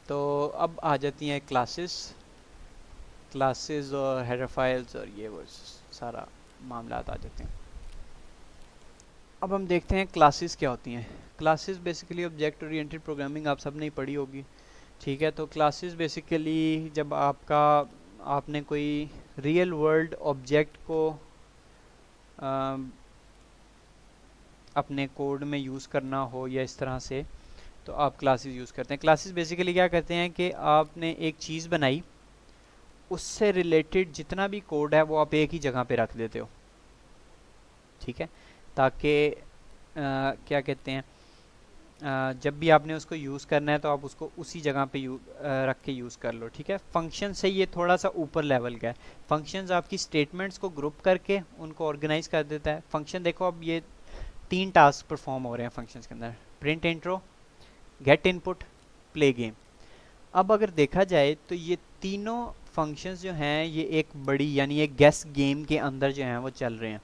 तो अब आ जाती हैं क्लासेस और हेडर फाइल्स और ये वो सारा मामला आ जाते हैं। अब हम देखते हैं क्लासेस क्या होती हैं। Classes basically object oriented programming आप सब ने ही पढ़ी होगी। ठीक है, तो क्लासेस बेसिकली जब आपने कोई रियल वर्ल्ड ऑब्जेक्ट को अपने कोड में यूज़ करना हो या इस तरह से, तो आप क्लासेस यूज़ करते हैं। क्लासेस बेसिकली क्या करते हैं कि आपने एक चीज़ बनाई, उससे रिलेटेड जितना भी कोड है वो आप एक ही जगह पे रख देते हो। ठीक है, ताकि क्या कहते हैं, जब भी आपने उसको यूज़ करना है तो आप उसको उसी जगह पे रख के यूज़ कर लो। ठीक है, फंक्शन से ये थोड़ा सा ऊपर लेवल का है। फंक्शंस आपकी स्टेटमेंट्स को ग्रुप करके उनको ऑर्गेनाइज कर देता है। फंक्शन देखो, अब ये 3 टास्क परफॉर्म हो रहे हैं फंक्शंस के अंदर: print intro, get input, play game. अब अगर देखा जाए तो ये तीनों फंक्शंस जो हैं ये एक बड़ी यानी एक गेस गेम के अंदर जो हैं वो चल रहे हैं।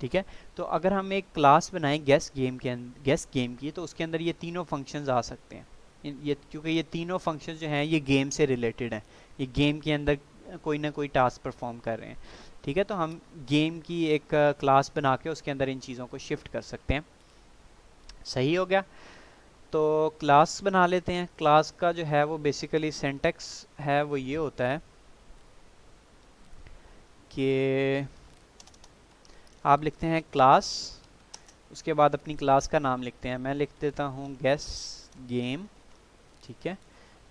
ठीक है, तो अगर हम एक क्लास बनाएं गेस गेम की, तो उसके अंदर ये तीनों फंक्शंस आ सकते हैं। ये क्योंकि ये तीनों फंक्शंस जो हैं ये गेम से रिलेटेड हैं, ये गेम के अंदर कोई ना कोई टास्क परफॉर्म कर रहे हैं। ठीक है, तो हम गेम की एक क्लास बना के उसके अंदर इन चीज़ों को शिफ्ट कर सकते हैं। सही हो गया। तो क्लास बना लेते हैं। क्लास का जो है वो बेसिकली सिंटैक्स है वो ये होता है कि आप लिखते हैं क्लास, उसके बाद अपनी क्लास का नाम लिखते हैं। मैं लिख देता हूँ गेस गेम। ठीक है,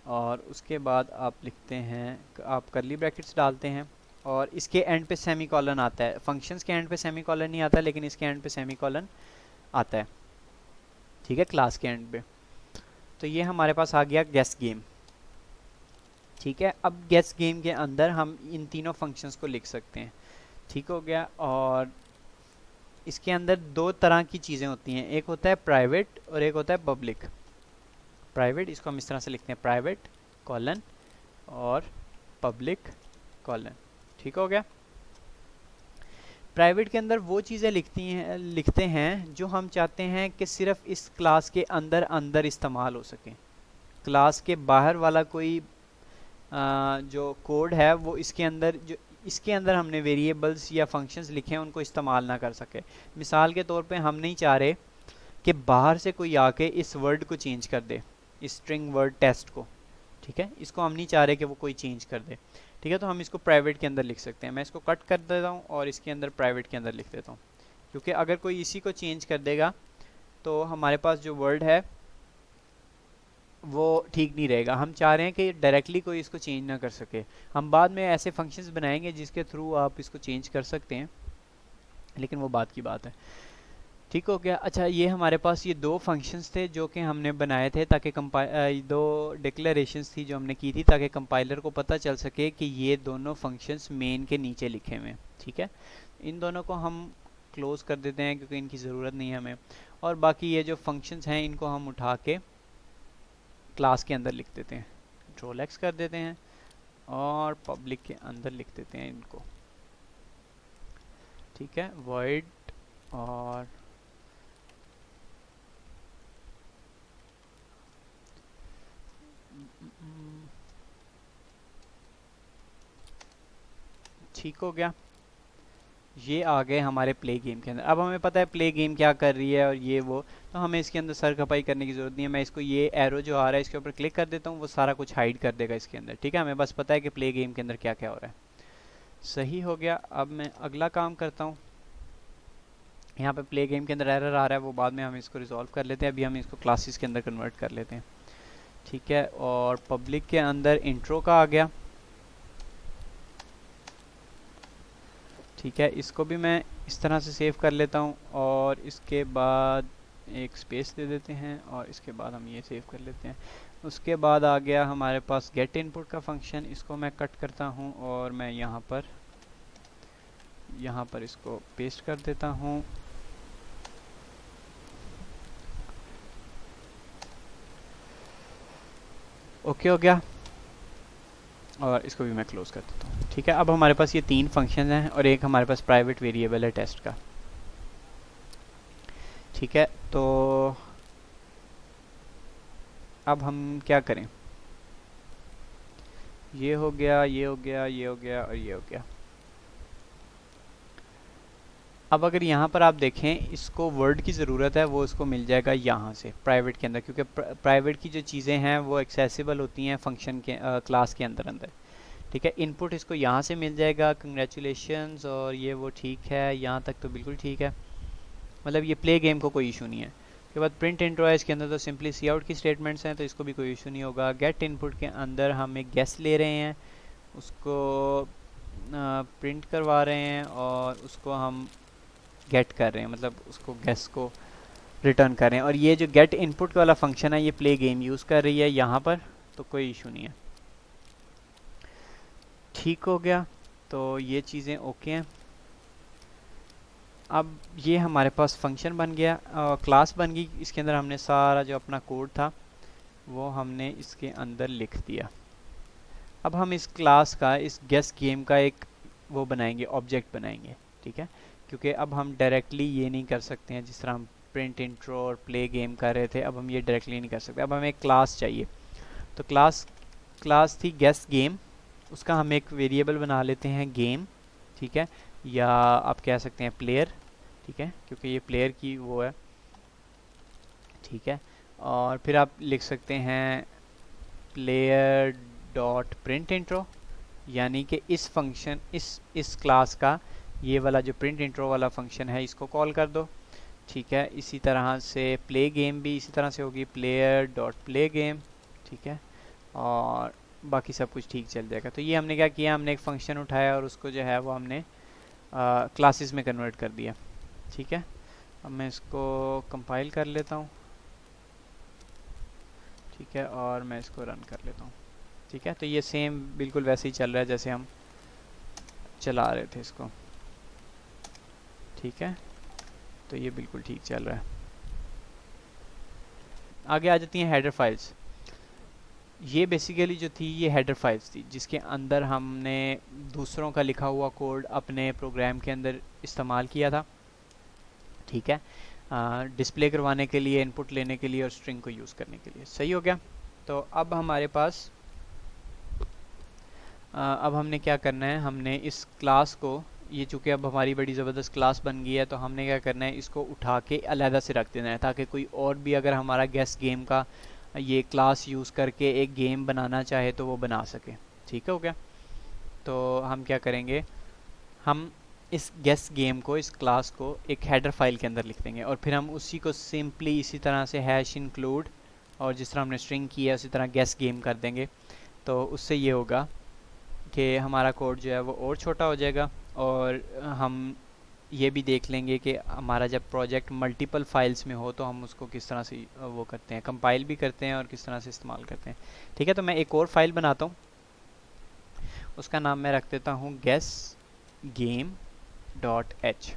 और उसके बाद आप लिखते हैं, आप करली ब्रैकेट्स डालते हैं और इसके एंड पे सेमी कॉलन आता है। फंक्शंस के एंड पे सेमी कॉलन नहीं आता, लेकिन इसके एंड पे सेमी कॉलन आता है। ठीक है, क्लास के एंड पे। तो ये हमारे पास आ गया गेस गेम। ठीक है, अब गेस गेम के अंदर हम इन तीनों फंक्शंस को लिख सकते हैं। ठीक हो गया। और इसके अंदर दो तरह की चीज़ें होती हैं, एक होता है प्राइवेट और एक होता है पब्लिक। प्राइवेट, इसको हम इस तरह से लिखते हैं, प्राइवेट कॉलन और पब्लिक कॉलन। ठीक हो गया। प्राइवेट के अंदर वो चीज़ें लिखते हैं जो हम चाहते हैं कि सिर्फ इस क्लास के अंदर अंदर इस्तेमाल हो सके। क्लास के बाहर वाला कोई जो कोड है वो इसके अंदर हमने वेरिएबल्स या फंक्शंस लिखे हैं उनको इस्तेमाल ना कर सके। मिसाल के तौर पे हम नहीं चाह रहे कि बाहर से कोई आके इस वर्ड को चेंज कर दे, इस स्ट्रिंग वर्ड टेस्ट को। ठीक है, इसको हम नहीं चाह रहे कि वो कोई चेंज कर दे। ठीक है, तो हम इसको प्राइवेट के अंदर लिख सकते हैं। मैं इसको कट कर देता हूँ और इसके अंदर प्राइवेट के अंदर लिख देता हूँ, क्योंकि अगर कोई इसी को चेंज कर देगा तो हमारे पास जो वर्ड है वो ठीक नहीं रहेगा। हम चाह रहे हैं कि डायरेक्टली कोई इसको चेंज ना कर सके। हम बाद में ऐसे फंक्शंस बनाएंगे जिसके थ्रू आप इसको चेंज कर सकते हैं, लेकिन वो बात की बात है। ठीक हो गया। अच्छा, ये हमारे पास ये दो फंक्शंस थे जो कि हमने बनाए थे ताकि दो डिक्लेरेशंस थी जो हमने की थी ताकि कंपाइलर को पता चल सके कि ये दोनों फंक्शंस मेन के नीचे लिखे हुए हैं। ठीक है, इन दोनों को हम क्लोज कर देते हैं क्योंकि इनकी ज़रूरत नहीं है हमें। और बाकी ये जो फंक्शंस हैं इनको हम उठा के क्लास के अंदर लिख देते हैं, कंट्रोल एक्स कर देते हैं और पब्लिक के अंदर लिख देते हैं इनको। ठीक है, void और ठीक हो गया। ये आ गए हमारे प्ले गेम के अंदर। अब हमें पता है प्ले गेम क्या कर रही है और ये वो, तो हमें इसके अंदर सर खपाई करने की ज़रूरत नहीं है। मैं इसको ये एरो जो आ रहा है इसके ऊपर क्लिक कर देता हूँ, वो सारा कुछ हाइड कर देगा इसके अंदर। ठीक है, हमें बस पता है कि प्ले गेम के अंदर क्या क्या हो रहा है। सही हो गया। अब मैं अगला काम करता हूँ। यहाँ पे प्ले गेम के अंदर एरर आ रहा है, वो बाद में हम इसको रिजॉल्व कर लेते हैं। अभी हम इसको क्लासेस के अंदर कन्वर्ट कर लेते हैं। ठीक है, और पब्लिक के अंदर इंट्रो का आ गया। ठीक है, इसको भी मैं इस तरह से सेव कर लेता हूँ और इसके बाद एक स्पेस दे देते हैं और इसके बाद हम ये सेव कर लेते हैं। उसके बाद आ गया हमारे पास गेट इनपुट का फंक्शन। इसको मैं कट करता हूँ और मैं यहाँ पर इसको पेस्ट कर देता हूँ। ओके हो गया, और इसको भी मैं क्लोज कर देता हूँ। ठीक है, अब हमारे पास ये 3 फंक्शन हैं और एक हमारे पास प्राइवेट वेरिएबल है टेस्ट का। ठीक है, तो अब हम क्या करें। ये हो गया, ये हो गया, ये हो गया और ये हो गया। अब अगर यहाँ पर आप देखें, इसको वर्ड की ज़रूरत है, वो इसको मिल जाएगा यहाँ से प्राइवेट के अंदर, क्योंकि प्राइवेट की जो चीज़ें हैं वो एक्सेसिबल होती हैं फंक्शन के क्लास के अंदर अंदर। ठीक है, इनपुट इसको यहाँ से मिल जाएगा, कंग्रेचुलेशंस, और ये वो ठीक है, यहाँ तक तो बिल्कुल ठीक है, मतलब ये प्ले गेम को कोई इशू नहीं है। उसके बाद प्रिंट इंट्रो है, इसके अंदर तो सिंपली सी आउट की स्टेटमेंट्स हैं, तो इसको भी कोई इशू नहीं होगा। गेट इनपुट के अंदर हम एक गेस ले रहे हैं, उसको प्रिंट करवा रहे हैं और उसको हम गेट कर रहे हैं, मतलब उसको गेस को रिटर्न कर रहे हैं। और ये जो गेट इनपुट वाला फंक्शन है ये प्ले गेम यूज़ कर रही है यहाँ पर, तो कोई इशू नहीं है। ठीक हो गया, तो ये चीज़ें ओके हैं। अब ये हमारे पास फंक्शन बन गया, क्लास बन गई, इसके अंदर हमने सारा जो अपना कोड था वो हमने इसके अंदर लिख दिया। अब हम इस क्लास का, इस गेस गेम का एक वो बनाएंगे, ऑब्जेक्ट बनाएंगे। ठीक है, क्योंकि अब हम डायरेक्टली ये नहीं कर सकते हैं, जिस तरह हम प्रिंट इंट्रो और प्ले गेम कर रहे थे, अब हम ये डायरेक्टली नहीं कर सकते। अब हमें एक क्लास चाहिए, तो क्लास थी गेस गेम, उसका हम एक वेरिएबल बना लेते हैं गेम। ठीक है, या आप कह सकते हैं प्लेयर। ठीक है, क्योंकि ये प्लेयर की वो है। ठीक है, और फिर आप लिख सकते हैं प्लेयर डॉट प्रिंट इंट्रो, यानी कि इस फंक्शन, इस क्लास का ये वाला जो प्रिंट इंट्रो वाला फंक्शन है इसको कॉल कर दो। ठीक है, इसी तरह से प्ले गेम भी इसी तरह से होगी, प्लेयर डॉट प्ले गेम। ठीक है, और बाकी सब कुछ ठीक चल जाएगा। तो ये हमने क्या किया, हमने एक फंक्शन उठाया और उसको जो है वो हमने क्लासेस में कन्वर्ट कर दिया। ठीक है, अब मैं इसको कंपाइल कर लेता हूँ। ठीक है, और मैं इसको रन कर लेता हूँ। ठीक है, तो ये सेम बिल्कुल वैसे ही चल रहा है जैसे हम चला रहे थे इसको। ठीक है, तो ये बिल्कुल ठीक चल रहा है। आगे आ जाती हैं हेडर फाइल्स। ये बेसिकली जो थी ये हेडर फाइल्स थी, जिसके अंदर हमने दूसरों का लिखा हुआ कोड अपने प्रोग्राम के अंदर इस्तेमाल किया था। ठीक है, डिस्प्ले करवाने के लिए, इनपुट लेने के लिए और स्ट्रिंग को यूज़ करने के लिए। सही हो गया। तो अब हमारे पास अब हमने क्या करना है, हमने इस क्लास को, ये चूँकि अब हमारी बड़ी ज़बरदस्त क्लास बन गई है, तो हमने क्या करना है, इसको उठा के अलहदा से रख देना है, ताकि कोई और भी अगर हमारा गेस गेम का ये क्लास यूज़ करके एक गेम बनाना चाहे तो वो बना सके। ठीक हो गया। तो हम क्या करेंगे, हम इस गेस गेम को, इस क्लास को एक हेडर फाइल के अंदर लिख देंगे, और फिर हम उसी को सिंपली इसी तरह से हैश इंक्लूड, और जिस तरह हमने स्ट्रिंग की है उसी तरह गेस गेम कर देंगे। तो उससे ये होगा कि हमारा कोड जो है वो और छोटा हो जाएगा, और हम ये भी देख लेंगे कि हमारा जब प्रोजेक्ट मल्टीपल फाइल्स में हो तो हम उसको किस तरह से वो करते हैं, कंपाइल भी करते हैं और किस तरह से इस्तेमाल करते हैं। ठीक है, तो मैं एक और फाइल बनाता हूँ, उसका नाम मैं रख देता हूँ गेस गेम डॉट एच।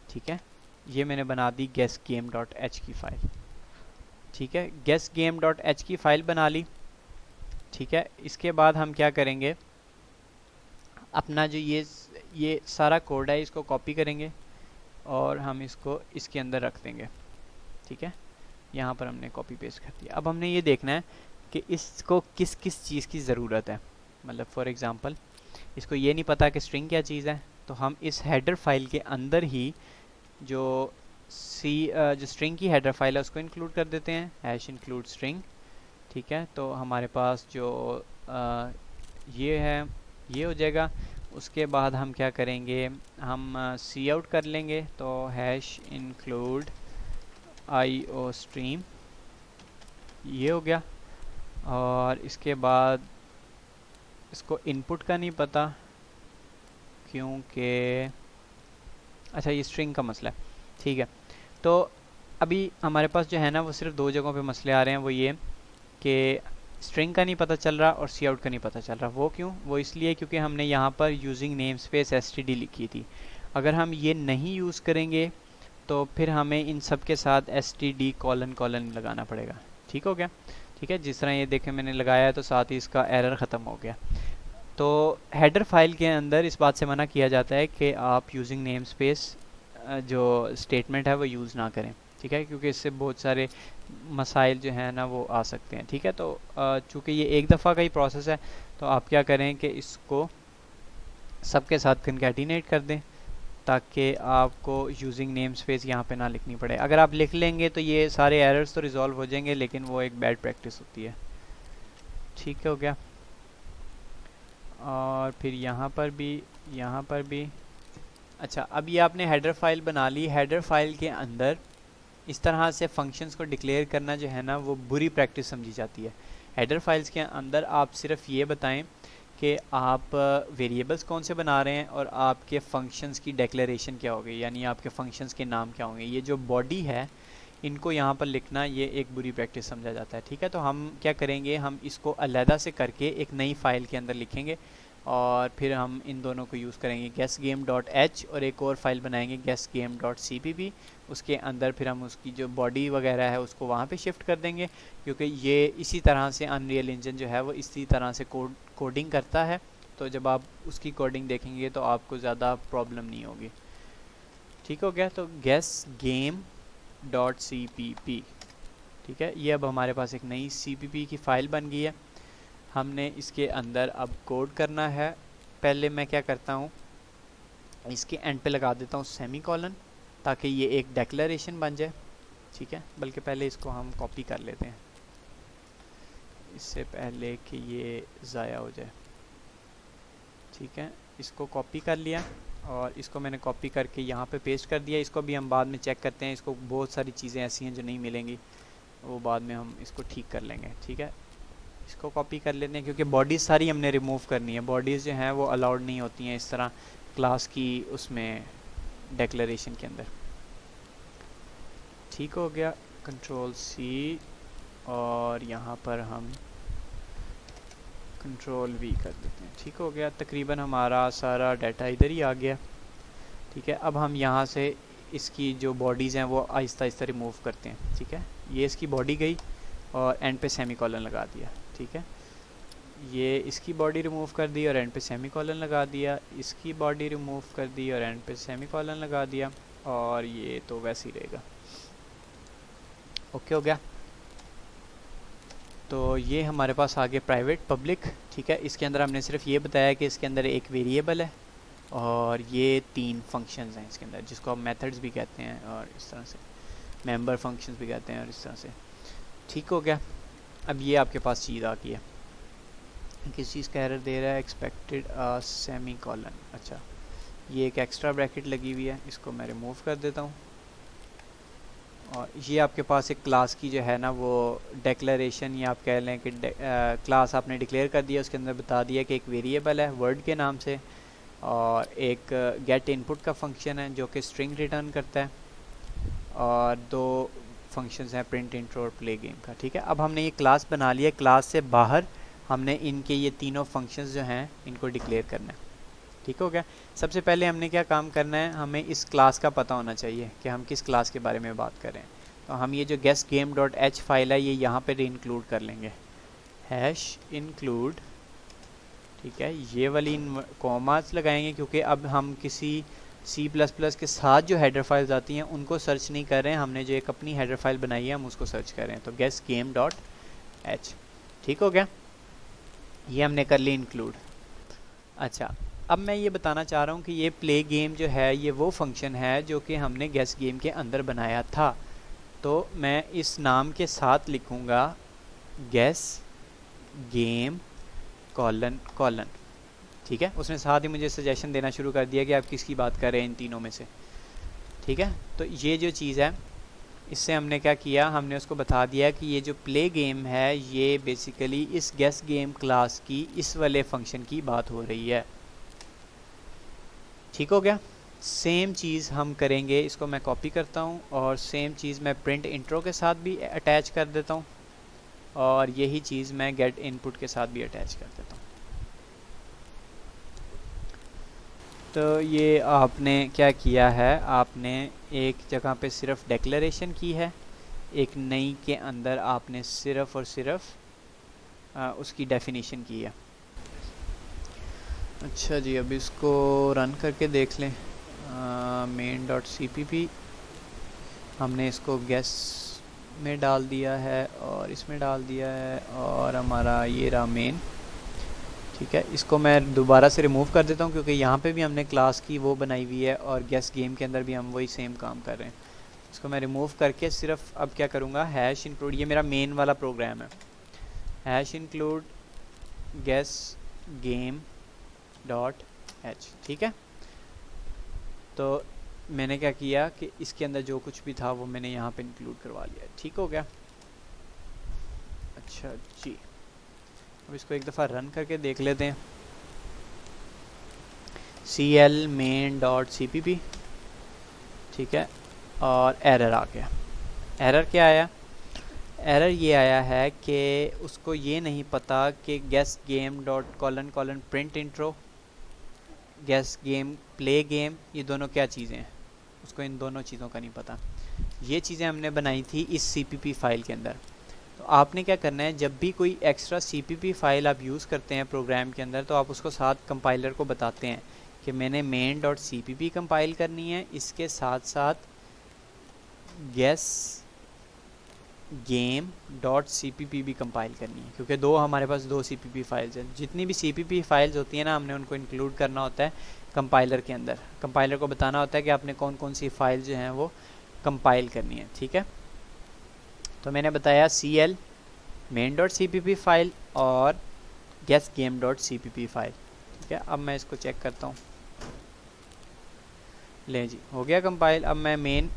ठीक है, ये मैंने बना दी गेस गेम डॉट एच की फ़ाइल। ठीक है, गेस गेम डॉट एच की फ़ाइल बना ली। ठीक है, इसके बाद हम क्या करेंगे, अपना जो ये सारा कोड है इसको कॉपी करेंगे और हम इसको इसके अंदर रख देंगे। ठीक है, यहाँ पर हमने कॉपी पेस्ट कर दिया। अब हमने ये देखना है कि इसको किस किस चीज़ की ज़रूरत है। मतलब फॉर एग्ज़ाम्पल इसको ये नहीं पता कि स्ट्रिंग क्या चीज़ है, तो हम इस हेडर फाइल के अंदर ही जो जो स्ट्रिंग की हेडर फाइल है उसको इंक्लूड कर देते हैं, हैश इंक्लूड स्ट्रिंग। ठीक है, तो हमारे पास जो ये है ये हो जाएगा। उसके बाद हम क्या करेंगे, हम सी आउट कर लेंगे, तो हैश इंक्लूड आई ओ स्ट्रीम, ये हो गया। और इसके बाद इसको इनपुट का नहीं पता, क्योंकि अच्छा ये स्ट्रिंग का मसला है। ठीक है, तो अभी हमारे पास जो है ना वो सिर्फ दो जगहों पे मसले आ रहे हैं, वो ये कि स्ट्रिंग का नहीं पता चल रहा और सी आउट का नहीं पता चल रहा। वो क्यों? वो इसलिए क्योंकि हमने यहाँ पर यूजिंग नेम स्पेस std लिखी थी। अगर हम ये नहीं यूज़ करेंगे तो फिर हमें इन सब के साथ std कॉलन कॉलन लगाना पड़ेगा। ठीक हो गया। ठीक है, जिस तरह ये देखें मैंने लगाया है तो साथ ही इसका एरर ख़त्म हो गया। तो हेडर फाइल के अंदर इस बात से मना किया जाता है कि आप यूजिंग नेम स्पेस जो स्टेटमेंट है वो यूज़ ना करें। ठीक है, क्योंकि इससे बहुत सारे मसाइल जो है ना वो आ सकते हैं। ठीक है, तो चूँकि ये एक दफ़ा का ही प्रोसेस है, तो आप क्या करें कि इसको सबके साथ कंकैटिनेट कर दें ताकि आपको यूजिंग नेम स्पेस यहाँ पे ना लिखनी पड़े। अगर आप लिख लेंगे तो ये सारे एरर्स तो रिजॉल्व हो जाएंगे, लेकिन वो एक बैड प्रैक्टिस होती है। ठीक हो गया। और फिर यहाँ पर भी। अच्छा, अब ये आपने हेडर फाइल बना ली। हेडर फाइल के अंदर इस तरह से फंक्शंस को डिक्लेयर करना जो है ना वो बुरी प्रैक्टिस समझी जाती है। हेडर फाइल्स के अंदर आप सिर्फ ये बताएं कि आप वेरिएबल्स कौन से बना रहे हैं और आपके फंक्शंस की डिक्लेरेशन क्या होगी, यानी आपके फंक्शंस के नाम क्या होंगे। ये जो बॉडी है इनको यहाँ पर लिखना ये एक बुरी प्रैक्टिस समझा जाता है। ठीक है, तो हम क्या करेंगे, हम इसको अलहदा से करके एक नई फ़ाइल के अंदर लिखेंगे और फिर हम इन दोनों को यूज़ करेंगे, guessgame.h, और एक और फाइल बनाएंगे guessgame.cpp। उसके अंदर फिर हम उसकी जो बॉडी वगैरह है उसको वहाँ पे शिफ्ट कर देंगे, क्योंकि ये इसी तरह से अनरियल इंजन जो है वो इसी तरह से कोडिंग करता है। तो जब आप उसकी कोडिंग देखेंगे तो आपको ज़्यादा प्रॉब्लम नहीं होगी। ठीक हो गया, तो guessgame.cpp। ठीक है, ये अब हमारे पास एक नई cpp की फ़ाइल बन गई है। हमने इसके अंदर अब कोड करना है। पहले मैं क्या करता हूँ, इसके एंड पे लगा देता हूँ सेमीकोलन, ताकि ये एक डेक्लरेशन बन जाए। ठीक है, बल्कि पहले इसको हम कॉपी कर लेते हैं इससे पहले कि ये ज़ाया हो जाए। ठीक है, इसको कॉपी कर लिया और इसको मैंने कॉपी करके यहाँ पे पेस्ट कर दिया। इसको भी हम बाद में चेक करते हैं, इसको बहुत सारी चीज़ें ऐसी हैं जो नहीं मिलेंगी, वो बाद में हम इसको ठीक कर लेंगे। ठीक है, इसको कॉपी कर लेते हैं क्योंकि बॉडीज़ सारी हमने रिमूव करनी है। बॉडीज़ जो हैं वो अलाउड नहीं होती हैं इस तरह क्लास की उसमें डिक्लेरेशन के अंदर। ठीक हो गया, कंट्रोल सी और यहाँ पर हम कंट्रोल वी कर देते हैं। ठीक हो गया, तकरीबन हमारा सारा डाटा इधर ही आ गया। ठीक है, अब हम यहाँ से इसकी जो बॉडीज़ हैं वो आहिस्ता आहिस्ता रिमूव करते हैं। ठीक है, ये इसकी बॉडी गई और एंड पे सेमीकोलन लगा दिया। ठीक है, ये इसकी बॉडी रिमूव कर दी और एंड पे सेमीकोलन लगा दिया, इसकी बॉडी रिमूव कर दी और एंड पे सेमीकोलन लगा दिया, और ये तो वैसे ही रहेगा। ओके हो गया, तो ये हमारे पास आगे प्राइवेट पब्लिक। ठीक है, इसके अंदर हमने सिर्फ ये बताया कि इसके अंदर एक वेरिएबल है और ये 3 फंक्शंस हैं इसके अंदर, जिसको हम मेथड्स भी कहते हैं और इस तरह से मेंबर फंक्शंस भी कहते हैं और इस तरह से। ठीक हो गया, अब ये आपके पास चीज़ आ गई है। किस चीज़ का एरर दे रहा है, एक्सपेक्टेड सेमीकोलन। अच्छा, ये एक एक्स्ट्रा ब्रैकेट लगी हुई है, इसको मैं रिमूव कर देता हूँ। और ये आपके पास एक क्लास की जो है ना वो डिक्लेरेशन, या आप कह लें कि क्लास आपने डिक्लेयर कर दिया, उसके अंदर बता दिया कि एक वेरिएबल है वर्ड के नाम से, और एक गेट इनपुट का फंक्शन है जो कि स्ट्रिंग रिटर्न करता है, और 2 फंक्शंस हैं प्रिंट इंट्रो और प्ले गेम का। ठीक है, अब हमने ये क्लास बना लिया, क्लास से बाहर हमने इनके ये तीनों फंक्शंस जो हैं इनको डिक्लेयर करना है। ठीक हो गया, सबसे पहले हमने क्या काम करना है, हमें इस क्लास का पता होना चाहिए कि हम किस क्लास के बारे में बात कर रहे हैं। तो हम ये जो guessgame.h फाइल है ये यहाँ पर इंक्लूड कर लेंगे, #include। ठीक है, ये वाली कॉमास लगाएंगे क्योंकि अब हम किसी C++ के साथ जो हेडर फाइल्स आती हैं उनको सर्च नहीं कर रहे हैं, हमने जो एक अपनी हेडर फाइल बनाई है हम उसको सर्च कर रहे हैं। तो guessgame.h। ठीक हो गया, ये हमने कर ली इंक्लूड। अच्छा, अब मैं ये बताना चाह रहा हूँ कि ये प्ले गेम जो है ये वो फंक्शन है जो कि हमने गेस गेम के अंदर बनाया था। तो मैं इस नाम के साथ लिखूँगा गेस गेम कॉलन कॉलन। ठीक है, उसने साथ ही मुझे सजेशन देना शुरू कर दिया कि आप किसकी बात कर रहे हैं इन तीनों में से। ठीक है, तो ये जो चीज़ है इससे हमने क्या किया, हमने उसको बता दिया कि ये जो प्ले गेम है ये बेसिकली इस गेस गेम क्लास की इस वाले फंक्शन की बात हो रही है। ठीक हो गया, सेम चीज़ हम करेंगे, इसको मैं कॉपी करता हूँ और सेम चीज़ मैं प्रिंट इंट्रो के साथ भी अटैच कर देता हूँ, और यही चीज़ मैं गेट इनपुट के साथ भी अटैच कर देता हूँ। तो ये आपने क्या किया है, आपने एक जगह पे सिर्फ डिक्लेरेशन की है, एक नई के अंदर आपने सिर्फ और सिर्फ उसकी डेफिनेशन की है। अच्छा जी, अब इसको रन करके देख लें। main.cpp हमने इसको गेस में डाल दिया है और इसमें डाल दिया है और हमारा ये रहा मेन। ठीक है, इसको मैं दोबारा से रिमूव कर देता हूँ क्योंकि यहाँ पे भी हमने क्लास की वो बनाई हुई है और गेस गेम के अंदर भी हम वही सेम काम कर रहे हैं। इसको मैं रिमूव करके सिर्फ अब क्या करूँगा, हैश इंक्लूड, ये मेरा मेन वाला प्रोग्राम है, hash include guess game dot h. ठीक है, तो मैंने क्या किया कि इसके अंदर जो कुछ भी था वो मैंने यहाँ पे इंक्लूड करवा लिया। ठीक हो गया। अच्छा जी, अब इसको एक दफ़ा रन करके देख लेते हैं। cl main डॉट cpp, ठीक है, और एरर आ गया। एरर क्या आया? एरर ये आया है कि उसको ये नहीं पता कि guess game dot colon colon print intro, guess game play game, ये दोनों क्या चीज़ें हैं, उसको इन दोनों चीज़ों का नहीं पता। ये चीज़ें हमने बनाई थी इस cpp फाइल के अंदर। तो आपने क्या करना है, जब भी कोई एक्स्ट्रा cpp फाइल आप यूज़ करते हैं प्रोग्राम के अंदर, तो आप उसको साथ कंपाइलर को बताते हैं कि मैंने मेन डॉट cpp कंपाइल करनी है, इसके साथ साथ गेस गेम डॉट cpp भी कंपाइल करनी है, क्योंकि हमारे पास दो cpp फाइल्स हैं। जितनी भी cpp फाइल्स होती हैं ना, हमने उनको इंक्लूड करना होता है कंपाइलर के अंदर। कंपाइलर को बताना होता है कि आपने कौन कौन सी फाइल जो हैं वो कंपाइल करनी है। ठीक है, तो मैंने बताया cl main dot cpp file और guess game dot cpp file. ठीक है, अब मैं इसको चेक करता हूँ। ले जी, हो गया कंपाइल। अब मैं मेन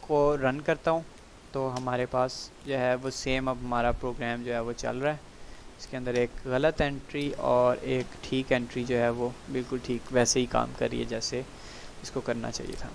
को रन करता हूँ तो हमारे पास जो है वो सेम अब हमारा प्रोग्राम जो है वो चल रहा है। इसके अंदर एक गलत एंट्री और एक ठीक एंट्री जो है वो बिल्कुल ठीक वैसे ही काम कर रही है जैसे इसको करना चाहिए था।